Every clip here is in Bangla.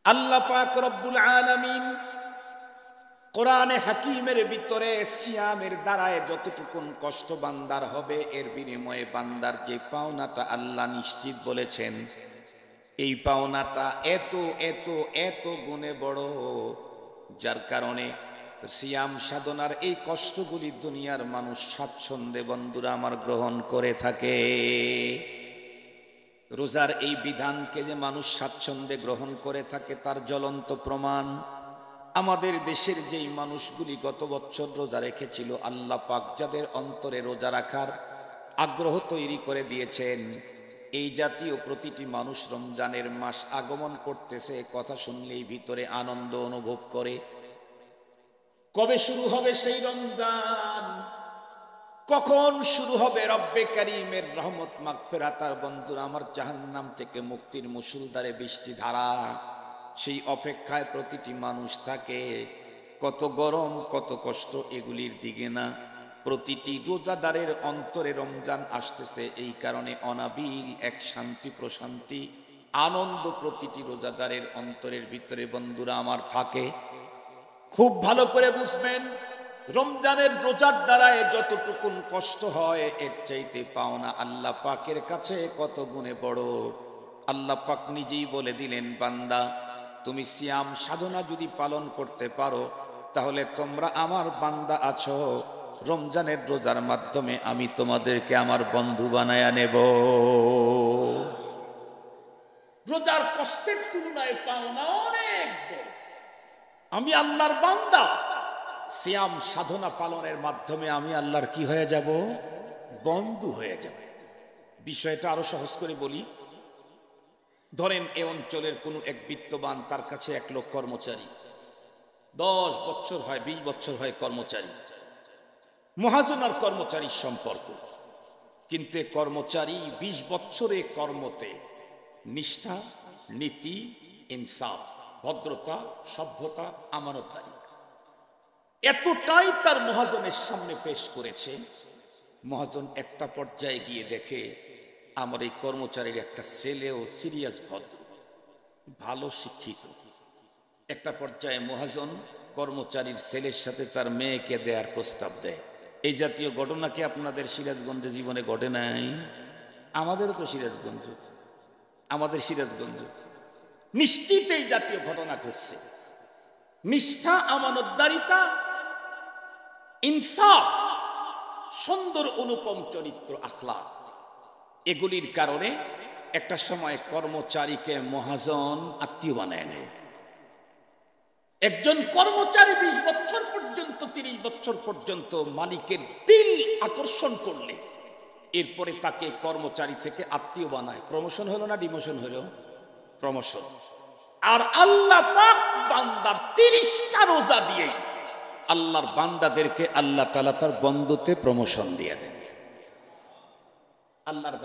আল্লাহ পাক রব্বুল আলামিন কোরআনে হাকিমের ভিতরে সিয়ামের দ্বারায় যতটুকুন কষ্ট বান্দার হবে এর বিনিময়ে বান্দার যে পাওনাটা আল্লাহ নিশ্চিত বলেছেন, এই পাওনাটা এত এত এত গুণে বড়, যার কারণে সিয়াম সাধনার এই কষ্টগুলি দুনিয়ার মানুষ স্বাচ্ছন্দ্যে বন্ধুরা আমার গ্রহণ করে থাকে। রোজার এই বিধানকে যে মানুষ স্বাচ্ছন্দ্যে গ্রহণ করে থাকে তার জ্বলন্ত প্রমাণ আমাদের দেশের যেই মানুষগুলি গত বছর রোজা রেখেছিল, আল্লাহ পাক যাদের অন্তরে রোজা রাখার আগ্রহ তৈরি করে দিয়েছেন, এই জাতীয় প্রতিটি মানুষ রমজানের মাস আগমন করতেছে কথা শুনলেই ভিতরে আনন্দ অনুভব করে। কবে শুরু হবে সেই রমজান? কখন শুরু হবে রব্বে কারীমের রহমত মাগফিরাতার বন্ধুরা আমার জাহান্নাম থেকে মুক্তির মুষলধারে বৃষ্টি ধারা? সেই অপেক্ষায় প্রতিটি মানুষ থাকে। কত গরম কত কষ্ট এগুলির দিকে না, প্রতিটি রোজাদারের অন্তরে রমজান আসতেছে, এই কারণে অনাবিল এক শান্তি প্রশান্তি আনন্দ প্রতিটি রোজাদারের অন্তরের ভিতরে বন্ধুরা আমার থাকে। খুব ভালো করে বুঝবেন, রমজানের রোজার দ্বারায় যতটুকুন কষ্ট হয় এর চাইতে পাওনা আল্লাহ পাকের কাছে কত গুণে বড়। আল্লাহ পাক নিজেই বলে দিলেন, বান্দা তুমি সিয়াম সাধনা যদি পালন করতে পারো তাহলে তোমরা আমার বান্দা আছো, রমজানের রোজার মাধ্যমে আমি তোমাদেরকে আমার বন্ধু বানায়া নেব। রোজার কষ্টের তুলনায় পাওনা অনেক বড়। আমি আল্লাহর বান্দা, সিয়াম সাধনা পালনের মাধ্যমে আমি আল্লাহর কি হয়ে যাব? বন্ধু হয়ে যাব। বিষয়টা আরো সহজ করে বলি, ধরেন এ অঞ্চলের কোন এক বিত্তবান, তার কাছে 1 লোক কর্মচারী, 10 বছর হয় 20 বছর হয় কর্মচারী, মহাজন আর কর্মচারীর সম্পর্ক। কিন্তু কর্মচারী 20 বছরে কর্মতে নিষ্ঠা, নীতি, ইনসাফ, ভদ্রতা, সভ্যতা, আমানতদারিতা এতটাই তার মহাজনের সামনে পেশ করেছে। মহাজন একটা পর্যায়ে গিয়ে দেখে আমার এই কর্মচারীর একটা ছেলেও সিরিয়াস, ভদ্র, ভালো শিক্ষিত। একটা পর্যায়ে মহাজন কর্মচারীর ছেলের সাথে তার মেয়েকে দেওয়ার প্রস্তাব দেয়। এই জাতীয় ঘটনা কি আপনাদের সিরাজগঞ্জে জীবনে ঘটে নাই? আমাদেরও তো সিরাজগঞ্জ, আমাদের সিরাজগঞ্জ নিশ্চিত এই জাতীয় ঘটনা ঘটছে। নিষ্ঠা, আমানতদারিতা, ইনসাফ, সুন্দর অনুপম চরিত্র, আখলাক, এগুলির কারণে একটা সময় কর্মচারীকে মহাজন আত্মীয় বানায় নেয়। একজন কর্মচারী 20 বছর পর্যন্ত, 30 বছর পর্যন্ত মালিকের দিল আকর্ষণ করলে এরপরে তাকে কর্মচারী থেকে আত্মীয় বানায়। প্রমোশন হলো না ডিমোশন হলো? প্রমোশন। আর আল্লাহ পাক বান্দার 30টা রোজা দিয়ে আল্লাহর বান্দাদেরকে আল্লাহ তাআলা তার বন্ধুতে প্রমোশন দিয়ে দেন। আল্লাহর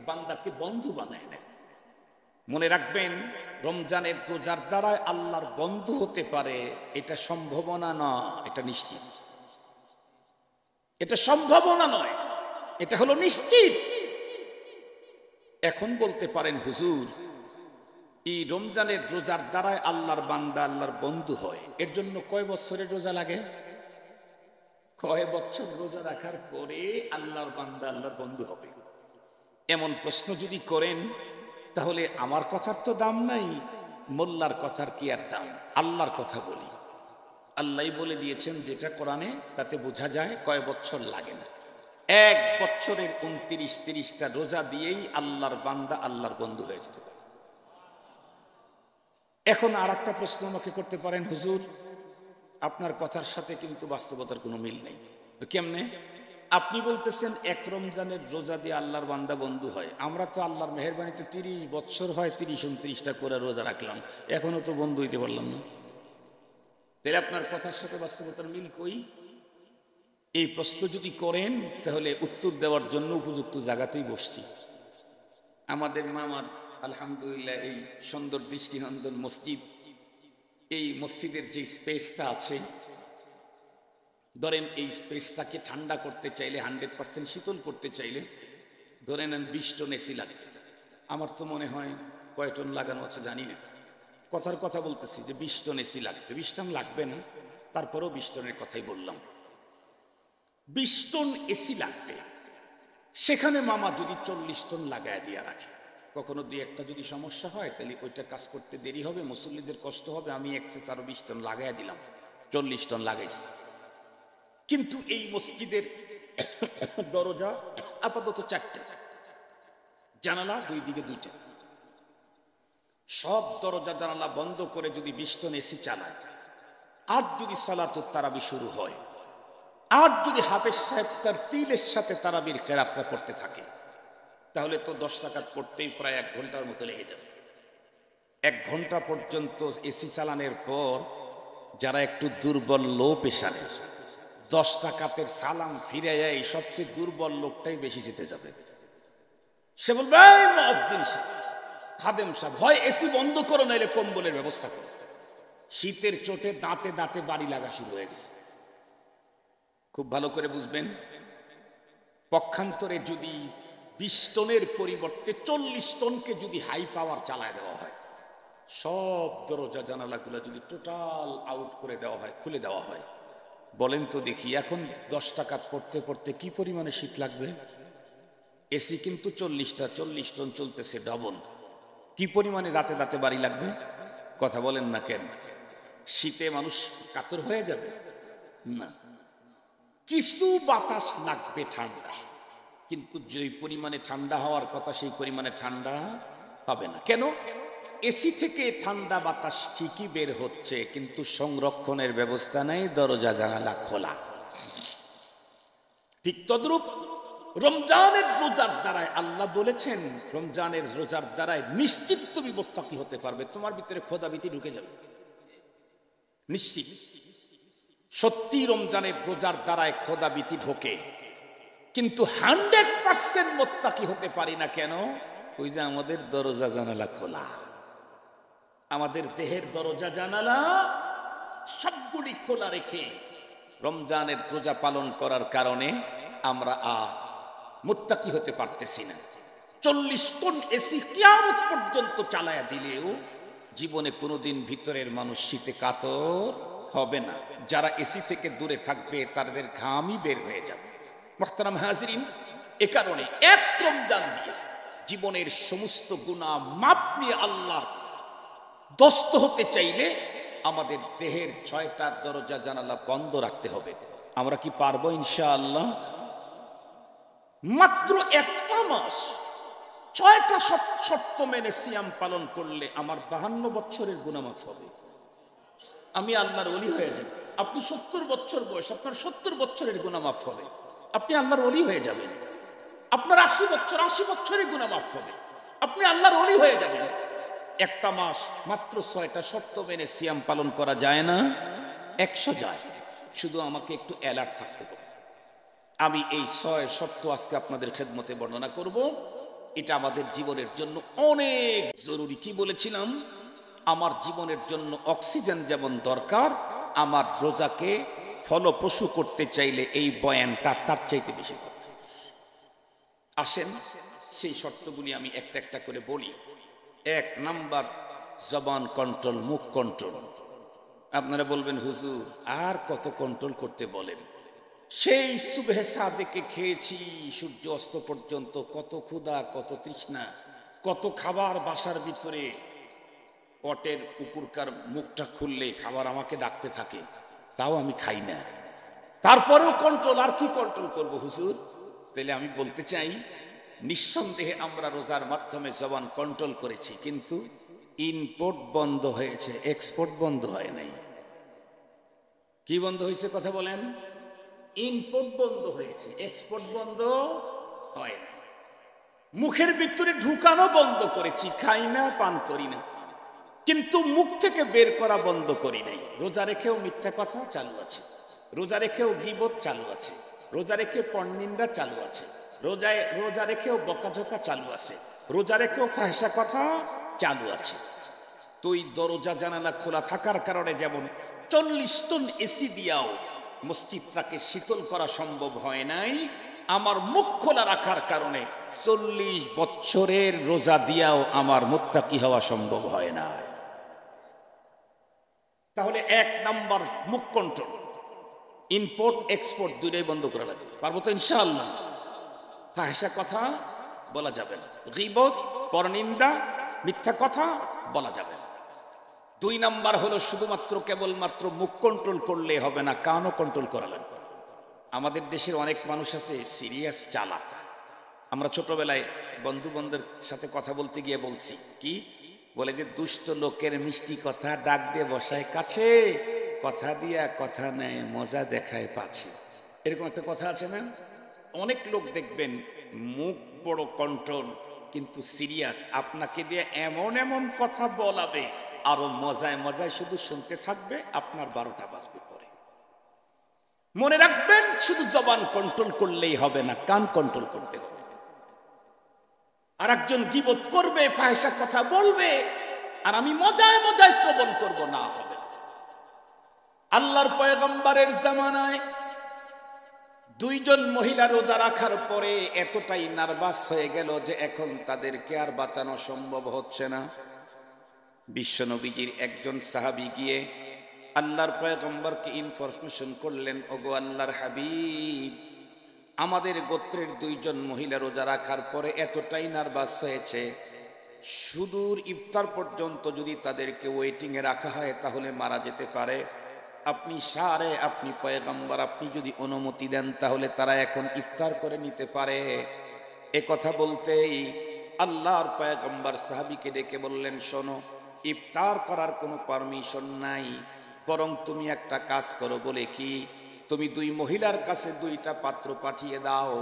বান্দাকে বন্ধু বানায় নেন। মনে রাখবেন, রমজানের রোজার দ্বারায় আল্লাহর বন্ধু হতে পারে এটা সম্ভাবনা না, এটা নিশ্চিত। এটা সম্ভাবনা নয়, এটা হলো নিশ্চিত। এখন বলতে পারেন, হুজুর এই রমজানের রোজার দ্বারায় আল্লাহর বান্দা আল্লাহর বন্ধু হয়, এর জন্য কয় বছরের রোজা লাগে? কয় বছর রোজা রাখার পরে আল্লাহর বান্দা আল্লাহর বন্ধু হবে? এমন প্রশ্ন যদি করেন তাহলে আমার কথার তো দাম নাই, মোল্লার কথার কি আর দাম? আল্লাহর কথা বলি, আল্লাহই বলে দিয়েছেন যেটা কোরআনে, তাতে বোঝা যায় কয় বছর লাগে না। 1 বছরের 29-30টা রোজা দিয়েই আল্লাহর বান্দা আল্লাহর বন্ধু হয়ে যেতে পারে। এখন আর একটা প্রশ্ন আমাকে করতে পারেন, হুজুর আপনার কথার সাথে কিন্তু বাস্তবতার কোনো মিল নেই। কেমনে? আপনি বলতেছেন 1 রমজানের রোজা দিয়ে আল্লাহর বান্দা বন্ধু হয়, আমরা তো আল্লাহর মেহেরবানিতে 30 বছর হয় 30-29টা করে রোজা রাখলাম, এখনো তো বন্ধু হইতে পারলাম না। তাহলে আপনার কথার সাথে বাস্তবতার মিল কই? এই প্রশ্ন যদি করেন তাহলে উত্তর দেওয়ার জন্য উপযুক্ত জায়গাতেই বসছি। আমাদের মামার আলহামদুলিল্লাহ এই সুন্দর দৃষ্টিনন্দন মসজিদ, এই মসজিদের যে স্পেসটা আছে, ধরেন এই স্পেসটাকে ঠান্ডা করতে চাইলে, 100% শীতল করতে চাইলে ধরে নেন 20 টন এসি লাগে। আমার তো মনে হয় কয় টন লাগানো আছে জানি না, কথার কথা বলতেছি যে 20 টন এসি লাগবে, 20 টন লাগবে না, তারপরেও 20 টনের কথাই বললাম। 20 টন এসি লাগবে, সেখানে মামা যদি 40 টন লাগায় দিয়ে রাখে, কখনো দুই একটা যদি সমস্যা হয় তাহলে ওইটা কাজ করতে দেরি হবে, মুসল্লিদের কষ্ট হবে, আমি এক্সেস আরো 20 টন লাগাই দিলাম, 40 টন লাগাইছি। কিন্তু এই মসজিদের দরজা আপাতত 4টে, জানালা দুই দিকে 2টে, সব দরজা জানালা বন্ধ করে যদি 20 টন এসি চালায়, আর যদি সালাতুত তারাবি শুরু হয়, আর যদি হাফেজ সাহেব তার তিলের সাথে তারাবির কেরাতটা পড়তে থাকে, তাহলে তো 10 রাকাত পড়তেই প্রায় 1 ঘন্টার মতো লেগে যাবে। 1 ঘন্টা পর্যন্ত এসি চালানোর পর যারা একটু দুর্বল লো প্রেশারে, 10 রাকাতের সালাম ফিরে এই সবচেয়ে দুর্বল লোকটাই বেশি জিতে যাবে। সে বলবে, এই মুয়াজ্জিন সাহেব, খাদেম সাহেব, হয় এসি বন্ধ করো, নাইলে কম্বলের ব্যবস্থা করো। শীতের চোটে দাঁতে দাঁতে বাড়ি লাগা শুরু হয়ে গেছে। খুব ভালো করে বুঝবেন, পক্ষান্তরে যদি 20 টনের পরিবর্তে 40 টনকে যদি হাই পাওয়ার চালায় দেওয়া হয়, সব দরজা জানালাগুলো যদি টোটাল আউট করে দেওয়া হয়, খুলে দেওয়া হয়, বলেন তো দেখি এখন 10 টাকা পড়তে পড়তে কি পরিমাণে শীত লাগবে? এসি কিন্তু 40 টন চলতেছে ডবল, কি পরিমাণে দাঁতে দাঁতে বাড়ি লাগবে? কথা বলেন না কেন? শীতে মানুষ কাতর হয়ে যাবে না, কিছু বাতাস লাগবে ঠান্ডা, কিন্তু যেই পরিমাণে ঠান্ডা হওয়ার কথা সেই পরিমাণে ঠান্ডা হবে না। কেন? এসি থেকে ঠান্ডা বাতাস ঠিকই বের হচ্ছে, কিন্তু সংরক্ষণের ব্যবস্থা নেই, দরজা জানালা খোলা। ঠিক তদ্রূপ রমজানের রোজার দ্বারায় আল্লাহ বলেছেন, রমজানের রোজার দ্বারায় নিশ্চিত তুমি মুত্তাকি হতে পারবে, তোমার ভিতরে খোদাভীতি ঢুকে যাবে নিশ্চিত। সত্যি রমজানের রোজার দ্বারায় খোদাভীতি ঢোকে, কিন্তু 100% মুত্তাকি হতে পারি না। কেন? ওই যে আমাদের দরজা জানালা খোলা, আমাদের দেহের দরজা জানালা সবগুলি খোলা রেখে রমজানের রোজা পালন করার কারণে আমরা আর মুত্তাকি হতে পারতেছি না। 40 টন এসি কিয়ামত পর্যন্ত চালায়া দিলেও জীবনে কোনোদিন ভিতরের মানুষ শীতে কাতর হবে না। যারা এসি থেকে দূরে থাকবে তাদের ঘামই বের হয়ে যাবে। মুহতারাম হাজিরিন, এ কারণে এক রমজান দিয়ে জীবনের সমস্ত গুনাহ মাপ নিয়ে আল্লাহর দস্ত হতে চাইলে আমাদের দেহের 6টা দরজা জানালা বন্ধ রাখতে হবে। আমরা কি পারবো ইনশাআল্লাহ? মাত্র একটা মাস 6টা শর্ত মেনে সিয়াম পালন করলে আমার 52 বছরের গুনাহ মাফ হবে, আমি আল্লাহর ওলি হয়ে যাব। আপনি 70 বছর বয়স, আপনার 70 বছরের গুনাহ মাফ হবে, আপনি আল্লাহর ওলি হয়ে যাবেন। আপনার 80 বছরের গুনাহ মাফ হবে, আপনি আল্লাহর ওলি হয়ে যাবেন। একটা মাস মাত্র 6টা শর্ত মেনে সিয়াম পালন করা যায় না? 100 যায়। শুধু আমাকে একটু অ্যালার্ট থাকতে হবে। আমি এই 6 শর্ত আজকে আপনাদের খেদমতে বর্ণনা করব। এটা আমাদের জীবনের জন্য অনেক জরুরি। কি বলেছিলাম? আমার জীবনের জন্য অক্সিজেন যেমন দরকার, আমার রোজাকে ফলপ্রসূ করতে চাইলে এই বয়ানটা তার চাইতে বেশি দরকার। আসেন সেই শর্তগুলি আমি একটা একটা করে বলি। 1 নাম্বার, জবান কন্ট্রোল, মুখ কন্ট্রোল। আপনারা বলবেন হুজুর আর কত কন্ট্রোল করতে বলেন? সেই সুবহে সাদেকে খেয়েছি সূর্য অস্ত পর্যন্ত, কত ক্ষুধা, কত তৃষ্ণা, কত খাবার বাসার ভিতরে, পটের উপরকার মুখটা খুললে খাবার আমাকে ডাকতে থাকে, তাও আমি খাই না, তারপরেও কন্ট্রোল। আর কি কন্ট্রোল করব হুজুর? তাহলে আমি বলতে চাই, নিঃসন্দেহে আমরা রোজার মাধ্যমে জবান কন্ট্রোল করেছি, কিন্তু ইনপোর্ট বন্ধ হয়েছে, এক্সপোর্ট বন্ধ হয় নাই। কি বন্ধ হয়েছে কথা বলেন? ইনপোর্ট বন্ধ হয়েছে, এক্সপোর্ট বন্ধ হয় না। মুখের ভিতরে ঢুকানো বন্ধ করেছি, খাই না, পান করি না, কিন্তু মুখ থেকে বের করা বন্ধ করি নাই। রোজা রেখেও মিথ্যা কথা চালু আছে, রোজা রেখেও গীবত চালু আছে, রোজা রেখে পরনিন্দা চালু আছে, রোজা রেখেও বকাঝকা চালু আছে, রোজা রেখেও ফাহিশা কথা চালু আছে। তো এই দরজা জানালা খোলা থাকার কারণে যেমন 40 টন এসি দিয়াও মসজিদটাকে শীতল করা সম্ভব হয় নাই, আমার মুখ খোলা রাখার কারণে 40 বছরের রোজা দিয়াও আমার মুত্তাকি হওয়া সম্ভব হয় না। তাহলে 1 নাম্বার মুখ কন্ট্রোল, ইম্পোর্ট এক্সপোর্ট দুইটাই বন্ধ করা লাগবে। পারবো তো ইনশাআল্লাহ? ফাহিশা কথা বলা যাবে না, গীবত, পরনিন্দা, মিথ্যা কথা বলা যাবে না। 2 নাম্বার হলো শুধুমাত্র কেবলমাত্র মুখ কন্ট্রোল করলে হবে না, কানও কন্ট্রোল করা লাগবে। আমাদের দেশের অনেক মানুষ আছে সিরিয়াস চালাক। আমরা ছোটবেলায় বন্ধু বান্ধবের সাথে কথা বলতে গিয়ে বলছি কি, বলে যে দুষ্ট লোকের মিষ্টি কথা ডাক দিয়ে বসায় কাছে, কথা দিয়া কথা নেয় মজা দেখায় পাছে। এরকম একটা কথা আছে না? অনেক লোক দেখবেন মুখ বড় কন্ট্রোল কিন্তু সিরিয়াস, আপনাকে দিয়ে এমন এমন কথা বলাবে আরো মজায় মজায় শুধু শুনতে থাকবে, আপনার 12টা বাজবে পরে। মনে রাখবেন শুধু জবান কন্ট্রোল করলেই হবে না, কান কন্ট্রোল করতে হবে। আর একজন গীবত করবে, ফাহিশা কথা বলবে, আর আমি মজায় মজায় শ্রবণ করব, না হবে না। আল্লাহর পয়গম্বরের জামানায় 2 জন মহিলা রোজা রাখার পরে এতটাই নার্ভাস হয়ে গেল যে এখন তাদেরকে আর বাঁচানো সম্ভব হচ্ছে না। বিশ্বনবীজির একজন সাহাবী গিয়ে আল্লাহর পয়গম্বরকে ইনফরমেশন করলেন, ওগো আল্লাহর হাবিব, আমাদের গোত্রের 2 জন মহিলা রোজা রাখার পরে এতটাই নার্ভাস হয়েছে, সুদূর ইফতার পর্যন্ত যদি তাদেরকে ওয়েটিং এ রাখা হয় তাহলে মারা যেতে পারে। আপনি সারে, আপনি পয়গম্বর, আপনি যদি অনুমতি দেন তাহলে তারা এখন ইফতার করে নিতে পারে। এ কথা বলতেই আল্লাহর পয়গম্বর সাহাবীকে ডেকে বললেন, শোনো, ইফতার করার কোনো পারমিশন নাই, বরং তুমি একটা কাজ করো। বলে কি? তুমি 2 মহিলার কাছে 2টা পাত্র পাঠিয়ে দাও,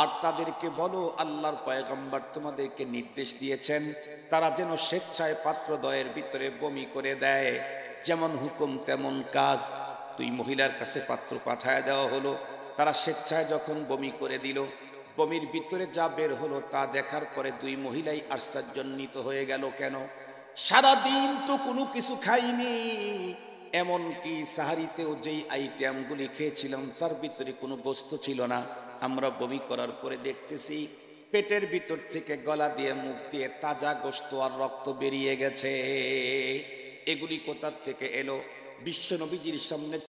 আর তাদেরকে বলো আল্লাহর পয়গম্বর তোমাদেরকে নির্দেশ দিয়েছেন তারা যেন স্বেচ্ছায় পাত্রদ্বয়ের ভিতরে বমি করে দেয়। যেমন হুকুম তেমন কাজ। 2 মহিলার কাছে পাত্র পাঠায় দেওয়া হলো। তারা স্বেচ্ছায় যখন বমি করে দিল, বমির ভিতরে যা বের হলো তা দেখার পরে 2 মহিলাই আশ্চর্যান্বিত হয়ে গেল। কেন? সারাদিন তো কোনো কিছু খাইনি, এমনকি সাহারিতেও যেই আইটেমগুলি খেয়েছিলাম তার ভিতরে কোনো গোস্ত ছিল না। আমরা বমি করার পরে দেখতেছি পেটের ভিতর থেকে গলা দিয়ে মুখ দিয়ে তাজা গোস্ত আর রক্ত বেরিয়ে গেছে। এগুলি কোথা থেকে এলো? বিশ্বনবীজির সামনে